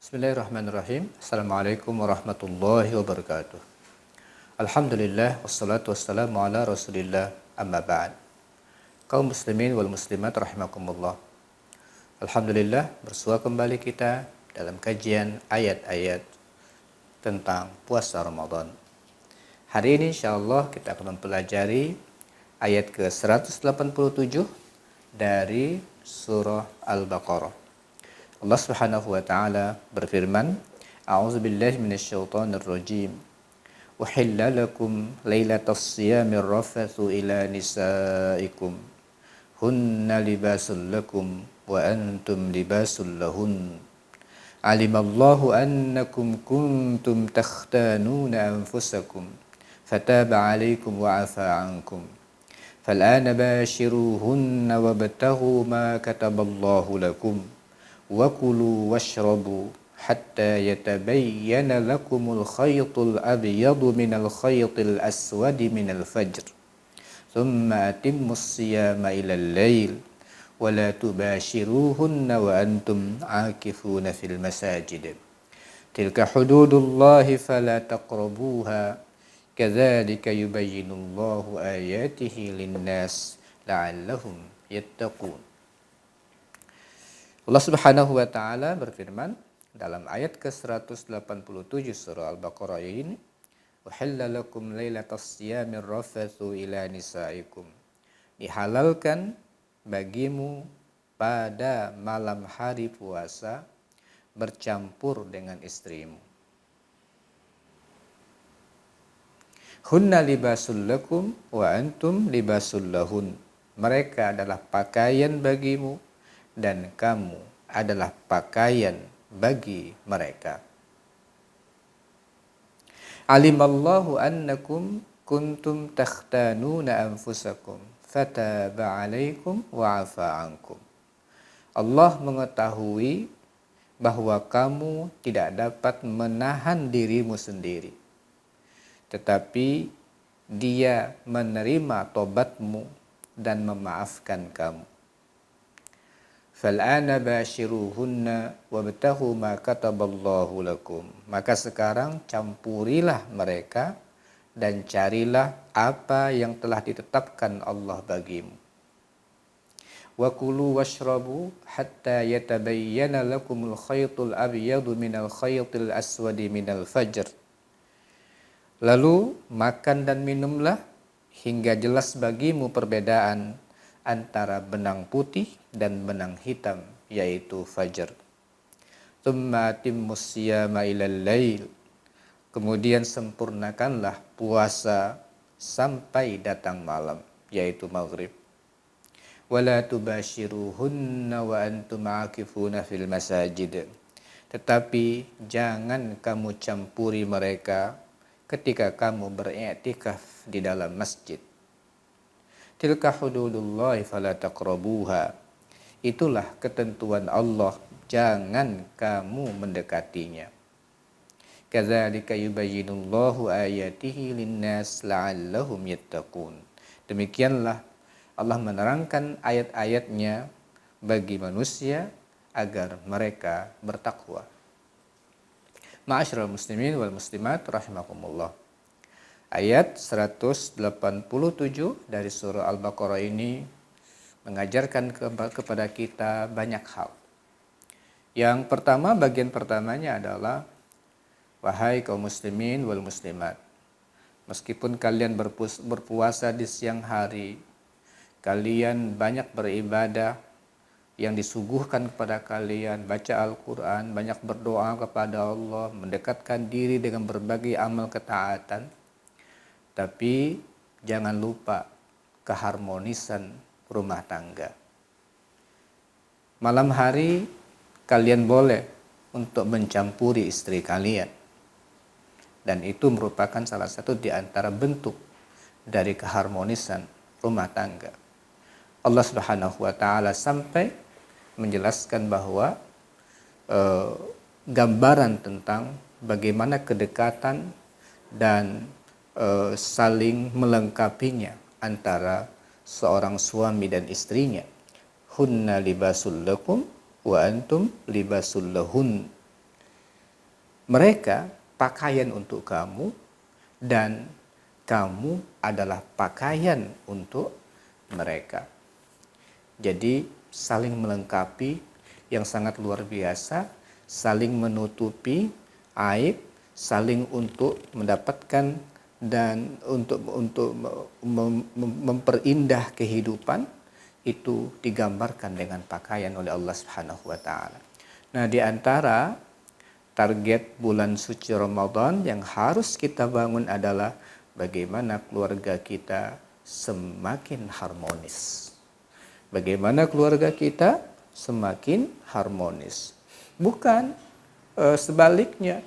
Bismillahirrahmanirrahim. Assalamualaikum warahmatullahi wabarakatuh. Alhamdulillah wassalatu wassalamu ala Rasulillah amma ba'd. Kaum muslimin wal muslimat rahimakumullah. Alhamdulillah bersua kembali kita dalam kajian ayat-ayat tentang puasa Ramadan. Hari ini insyaallah kita akan mempelajari ayat ke-187 dari surah Al-Baqarah. Allah Subhanahu wa taala berfirman, A'udzubillahi minasyaitonir rajim. Uhilla lakum lailatas siyamir rafathu ila nisaikum. Hunna libasul lakum wa antum libasul lahun. Alimallahu annakum kuntum takhtanuna anfusakum fataba 'alaikum wa 'afa 'ankum. Fal'ana bashiruhunna wabtaghu ma kataballahu lakum. وَكُلُوا وَاشْرَبُوا حَتَّى يَتَبَيَّنَ لَكُمُ الْخَيْطُ الْأَبْيَضُ مِنَ الْخَيْطِ الْأَسْوَدِ مِنَ الْفَجْرِ ثُمَّ أَتِمُّوا الصِّيَامَ إِلَى اللَّيْلِ وَلَا تُبَاشِرُوهُنَّ وَأَنْتُمْ عَاكِفُونَ فِي الْمَسَاجِدِ تِلْكَ حُدُودُ اللَّهِ فَلَا تَقْرَبُوهَا كَذَلِكَ يُبَيِّنُ اللَّهُ آيَاتِهِ لِلنَّاسِ لَعَلَّهُمْ يَتَّقُونَ. Allah Subhanahu wa taala berfirman dalam ayat ke-187 surah Al-Baqarah ini, "Uhilla lakum lailatas siyamir rafathu ila nisaikum." Dihalalkan bagimu pada malam hari puasa bercampur dengan istrimu. Hunna libasul lakum wa antum libasul lahun. Mereka adalah pakaian bagimu dan kamu adalah pakaian bagi mereka. Alimallahu annakum kuntum takhtanuna anfusakum fataba 'alaikum wa 'afa 'ankum. Allah mengetahui bahwa kamu tidak dapat menahan dirimu sendiri, tetapi Dia menerima tobatmu dan memaafkan kamu. Fal'ana bashiruhunna wabtaghu ma kataballahu lakum. Maka sekarang campurilah mereka dan carilah apa yang telah ditetapkan Allah bagimu. Wa kulu washrabu hatta yatabayyana lakumul khaytul abyadu minal khaytil aswadi minal fajr. Lalu makan dan minumlah hingga jelas bagimu perbedaan antara benang putih dan benang hitam, yaitu fajar. Tsumma atimmus siyama ilal lail. Kemudian sempurnakanlah puasa sampai datang malam, yaitu maghrib. Wala tubashiruhunna wa antum aakifuna fil masajid. Tetapi jangan kamu campuri mereka ketika kamu beriktikaf di dalam masjid. Tilka hududullahi fala taqrabuha. Itulah ketentuan Allah, jangan kamu mendekatinya. Kadzalika yubayyinullahu ayatihi linnas la'allahum yattaqun. Demikianlah Allah menerangkan ayat-ayatnya bagi manusia agar mereka bertakwa. Ma'asyiral muslimin wal muslimat rahimakumullah. Ayat 187 dari surah Al-Baqarah ini mengajarkan kepada kita banyak hal. Yang pertama, bagian pertamanya adalah, wahai kaum muslimin wal muslimat, meskipun kalian berpuasa di siang hari, kalian banyak beribadah, yang disuguhkan kepada kalian baca Al-Quran, banyak berdoa kepada Allah, mendekatkan diri dengan berbagai amal ketaatan. Tapi jangan lupa keharmonisan rumah tangga. Malam hari kalian boleh untuk mencampuri istri kalian. Dan itu merupakan salah satu di antara bentuk dari keharmonisan rumah tangga. Allah Subhanahu wa taala sampai menjelaskan bahwa gambaran tentang bagaimana kedekatan dan saling melengkapinya antara seorang suami dan istrinya. Hunna libasul lakum wa antum libasul lahun. Mereka pakaian untuk kamu dan kamu adalah pakaian untuk mereka. Jadi saling melengkapi yang sangat luar biasa, saling menutupi aib, saling untuk mendapatkan dan untuk memperindah kehidupan, itu digambarkan dengan pakaian oleh Allah Subhanahu wa taala. Nah, di antara target bulan suci Ramadan yang harus kita bangun adalah bagaimana keluarga kita semakin harmonis. Bagaimana keluarga kita semakin harmonis. Bukan sebaliknya,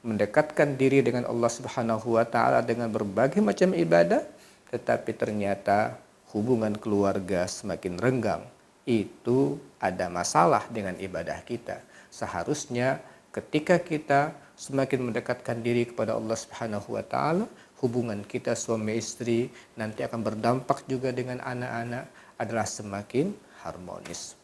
mendekatkan diri dengan Allah Subhanahu wa taala dengan berbagai macam ibadah, tetapi ternyata hubungan keluarga semakin renggang. Itu ada masalah dengan ibadah kita. Seharusnya ketika kita semakin mendekatkan diri kepada Allah Subhanahu wa taala, hubungan kita suami istri nanti akan berdampak juga dengan anak-anak adalah semakin harmonis.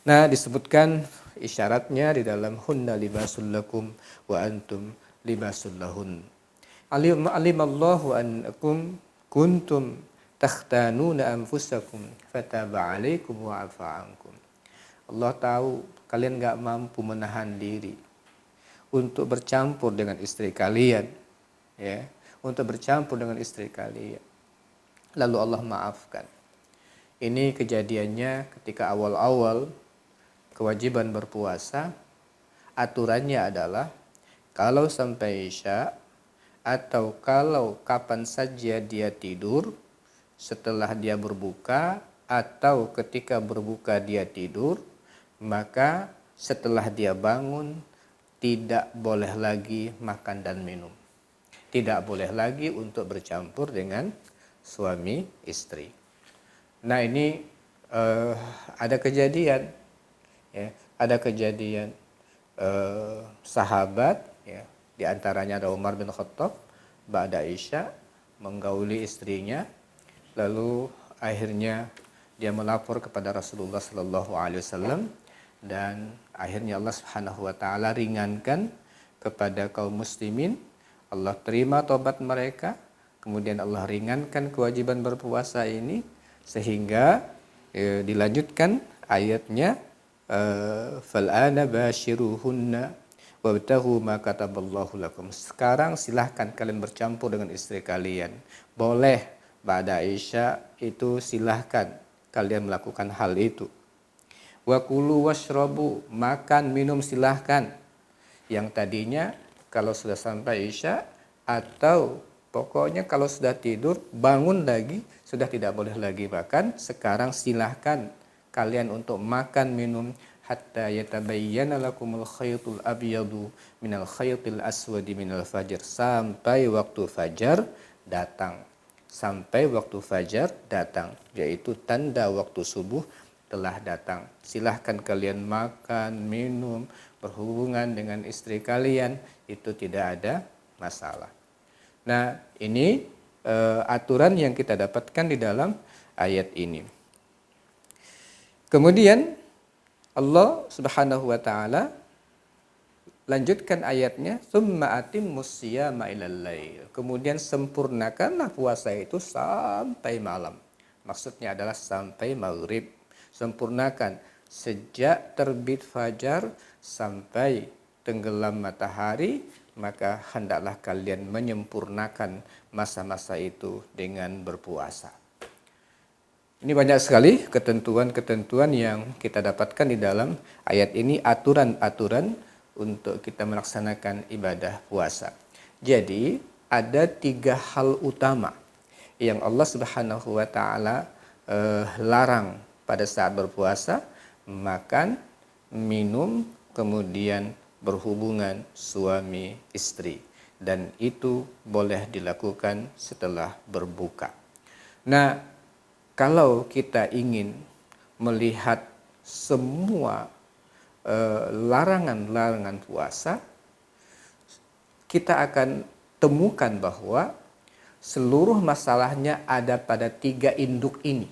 Nah, disebutkan isyaratnya di dalam hunna libasul lakum wa antum libasul lahun. Alimallahu annakum kuntum takhtanuna anfusakum fataba alaikum wa afa ankum. Allah tahu kalian gak mampu menahan diri untuk bercampur dengan istri kalian, ya, untuk bercampur dengan istri kalian. Lalu Allah maafkan. Ini kejadiannya ketika awal-awal kewajiban berpuasa, aturannya adalah kalau sampai Isya atau kalau kapan saja dia tidur, setelah dia berbuka atau ketika berbuka dia tidur, maka setelah dia bangun tidak boleh lagi makan dan minum. Tidak boleh lagi untuk bercampur dengan suami istri. Nah, ini ada kejadian, ya, ada kejadian sahabat, ya, di antaranya ada Umar bin Khattab, ba'da Isya menggauli istrinya, lalu akhirnya dia melapor kepada Rasulullah Sallallahu Alaihi Wasallam, dan akhirnya Allah Subhanahu Wa Taala ringankan kepada kaum muslimin. Allah terima tobat mereka, kemudian Allah ringankan kewajiban berpuasa ini, sehingga dilanjutkan ayatnya, fal'ana bashiruhunna wabtaghu ma kataballahu lakum. Sekarang silahkan kalian bercampur dengan istri kalian. Boleh ba'da Isya itu silahkan kalian melakukan hal itu. Wa kulu washrabu, makan minum silahkan. Yang tadinya kalau sudah sampai Isya atau pokoknya kalau sudah tidur bangun lagi sudah tidak boleh lagi makan. Sekarang silahkan kalian untuk makan minum hatta yatabayyana lakumul khaytul abyadu minal khaytil aswadi minal fajr, sampai waktu fajar datang. Sampai waktu fajar datang, yaitu tanda waktu subuh telah datang. Silahkan kalian makan, minum, berhubungan dengan istri kalian, itu tidak ada masalah. Nah, ini aturan yang kita dapatkan di dalam ayat ini. Kemudian Allah Subhanahu wa taala lanjutkan ayatnya, tsumma atimmus siyama ilal lail. Kemudian sempurnakanlah puasa itu sampai malam. Maksudnya adalah sampai maghrib. Sempurnakan sejak terbit fajar sampai tenggelam matahari, maka hendaklah kalian menyempurnakan masa-masa itu dengan berpuasa. Ini banyak sekali ketentuan-ketentuan yang kita dapatkan di dalam ayat ini, aturan-aturan untuk kita melaksanakan ibadah puasa. Jadi ada 3 hal utama yang Allah Subhanahu wa taala larang pada saat berpuasa: makan, minum, kemudian berhubungan suami istri, dan itu boleh dilakukan setelah berbuka. Nah, kalau kita ingin melihat semua larangan-larangan puasa, kita akan temukan bahwa seluruh masalahnya ada pada 3 induk ini.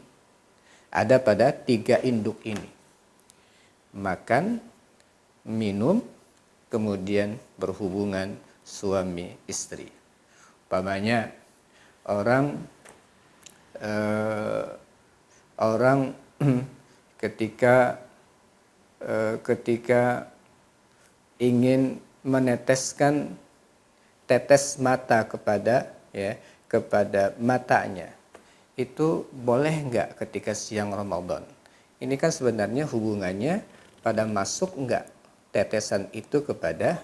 Ada pada 3 induk ini. Makan, minum, kemudian berhubungan suami istri. Umpamanya orang ketika ingin meneteskan tetes mata kepada matanya, itu boleh nggak ketika siang Ramadan? Ini kan sebenarnya hubungannya pada masuk nggak tetesan itu kepada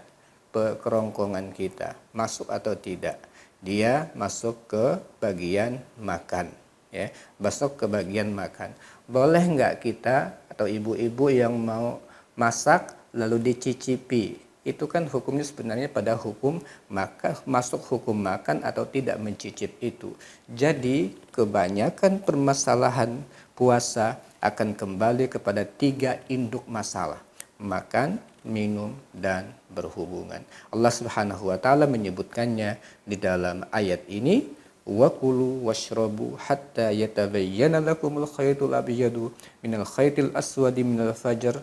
kerongkongan kita, masuk atau tidak? Dia masuk ke bagian makan, ya, masuk ke bagian makan. Boleh nggak kita atau ibu-ibu yang mau masak lalu dicicipi? Itu kan hukumnya sebenarnya pada hukum makan, masuk hukum makan atau tidak mencicip itu. Jadi kebanyakan permasalahan puasa akan kembali kepada 3 induk masalah: makan, minum, dan berhubungan. Allah Subhanahu wa taala menyebutkannya di dalam ayat ini, wa kulu washrabu hatta yatabayyana lakumul khaytul abyadu minal khaytil aswadi minal fajr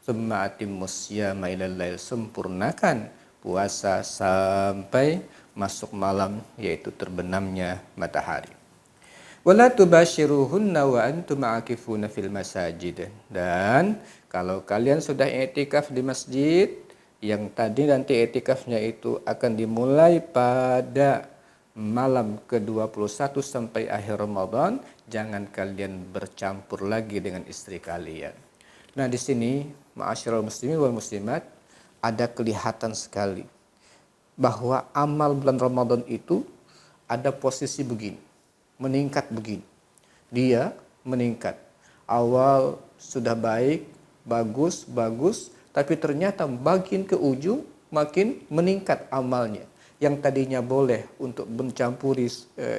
tsumma atimmus siyama ilal lail. Sempurnakan puasa sampai masuk malam, yaitu terbenamnya matahari. Wala tubashiruhunna wa antum aakifuna fil masajid. Dan kalau kalian sudah i'tikaf di masjid, yang tadi nanti i'tikafnya itu akan dimulai pada malam ke-21 sampai akhir Ramadan, jangan kalian bercampur lagi dengan istri kalian. Nah, di sini ma'asyiral muslimin wal muslimat, ada kelihatan sekali bahwa amal bulan Ramadan itu ada posisi begini, meningkat begini. Dia meningkat. Awal sudah baik, bagus, tapi ternyata makin ke ujung makin meningkat amalnya. Yang tadinya boleh untuk mencampuri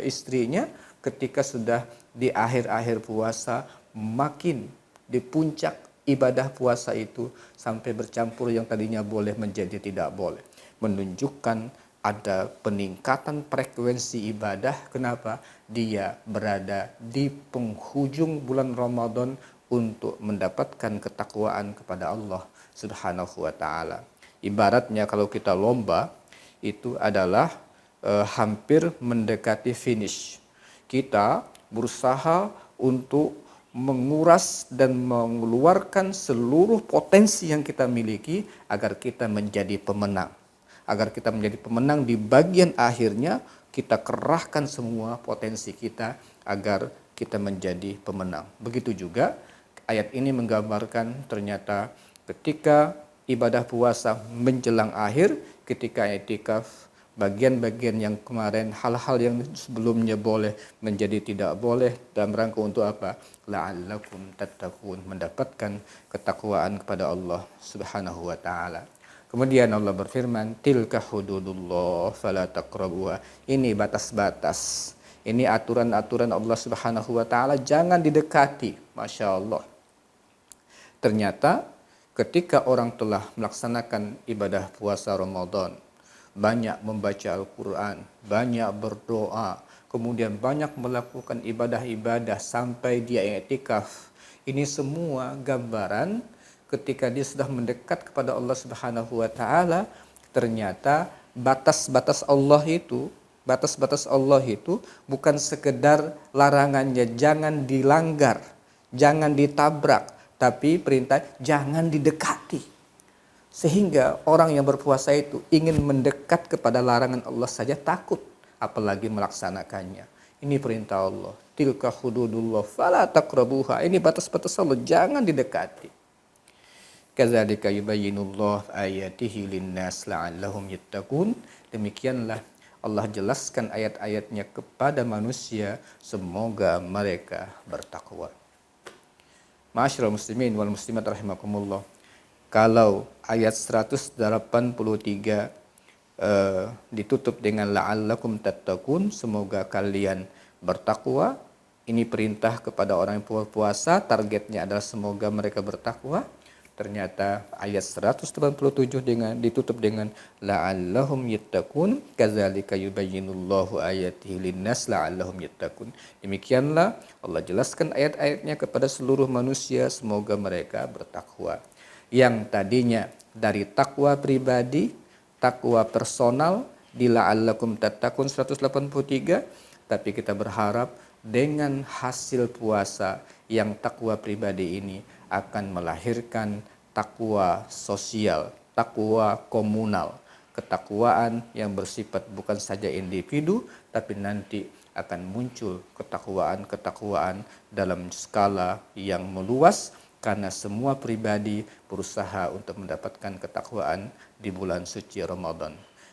istrinya, ketika sudah di akhir-akhir puasa, makin di puncak ibadah puasa itu sampai bercampur yang tadinya boleh menjadi tidak boleh. Menunjukkan ada peningkatan frekuensi ibadah. Kenapa? Dia berada di penghujung bulan Ramadan untuk mendapatkan ketakwaan kepada Allah Subhanahu wa taala. Ibaratnya kalau kita lomba, itu adalah hampir mendekati finish. Kita berusaha untuk menguras dan mengeluarkan seluruh potensi yang kita miliki agar kita menjadi pemenang. Agar kita menjadi pemenang di bagian akhirnya, kita kerahkan semua potensi kita agar kita menjadi pemenang. Begitu juga ayat ini menggambarkan ternyata ketika ibadah puasa menjelang akhir, ketika i'tikaf, bagian-bagian yang kemarin, hal-hal yang sebelumnya boleh menjadi tidak boleh, dalam rangka untuk apa? La'allakum tattaqun, mendapatkan ketakwaan kepada Allah Subhanahu wa taala. Kemudian Allah berfirman, tilka hududullah fala taqrabuha. Ini batas-batas. Ini aturan-aturan Allah Subhanahu wa taala, jangan didekati. Masya Allah. Ternyata ketika orang telah melaksanakan ibadah puasa Ramadan, banyak membaca Al-Quran, banyak berdoa, kemudian banyak melakukan ibadah-ibadah sampai dia i'tikaf. Ini semua gambaran ketika dia sudah mendekat kepada Allah Subhanahu wa taala, ternyata batas-batas Allah itu bukan sekedar larangannya jangan dilanggar, jangan ditabrak, tapi perintah jangan didekati. Sehingga orang yang berpuasa itu ingin mendekat kepada larangan Allah saja takut, apalagi melaksanakannya. Ini perintah Allah. Tilka hududullah fala taqrabuha. Ini batas-batas Allah, jangan didekati. Kadzalika yubayyinullah ayatihi linnas la'allahum yattaqun. Demikianlah Allah jelaskan ayat-ayatnya kepada manusia, semoga mereka bertakwa. Ma'asyiral muslimin wal muslimat rahimakumullah. Kalau ayat 183 ditutup dengan la'allakum tattaqun, semoga kalian bertakwa. Ini perintah kepada orang yang puasa, targetnya adalah semoga mereka bertakwa. Ternyata ayat 187 ditutup dengan la'allahum yattaqun, kadzalika yubayyinullahu ayatihi linnas la'allahum yattaqun. Demikianlah Allah jelaskan ayat-ayatnya kepada seluruh manusia, semoga mereka bertakwa. Yang tadinya dari takwa pribadi, takwa personal di la'allakum tattaqun 183, tapi kita berharap dengan hasil puasa yang takwa pribadi ini akan melahirkan takwa sosial, takwa komunal, ketakwaan yang bersifat bukan saja individu, tapi nanti akan muncul ketakwaan-ketakwaan dalam skala yang meluas, karena semua pribadi berusaha untuk mendapatkan ketakwaan di bulan suci Ramadan.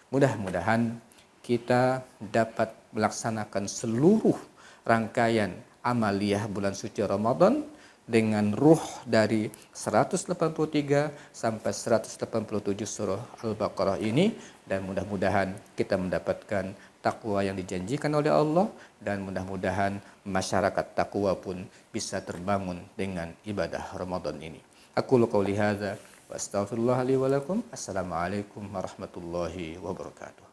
Mudah-mudahan kita dapat melaksanakan seluruh rangkaian amaliyah bulan suci Ramadan dengan ruh dari 183 sampai 187 surah Al-Baqarah ini, dan mudah-mudahan kita mendapatkan takwa yang dijanjikan oleh Allah, dan mudah-mudahan masyarakat takwa pun bisa terbangun dengan ibadah Ramadan ini. Aku qouli hadza wa astaghfirullah li wa lakum. Assalamualaikum warahmatullahi wabarakatuh.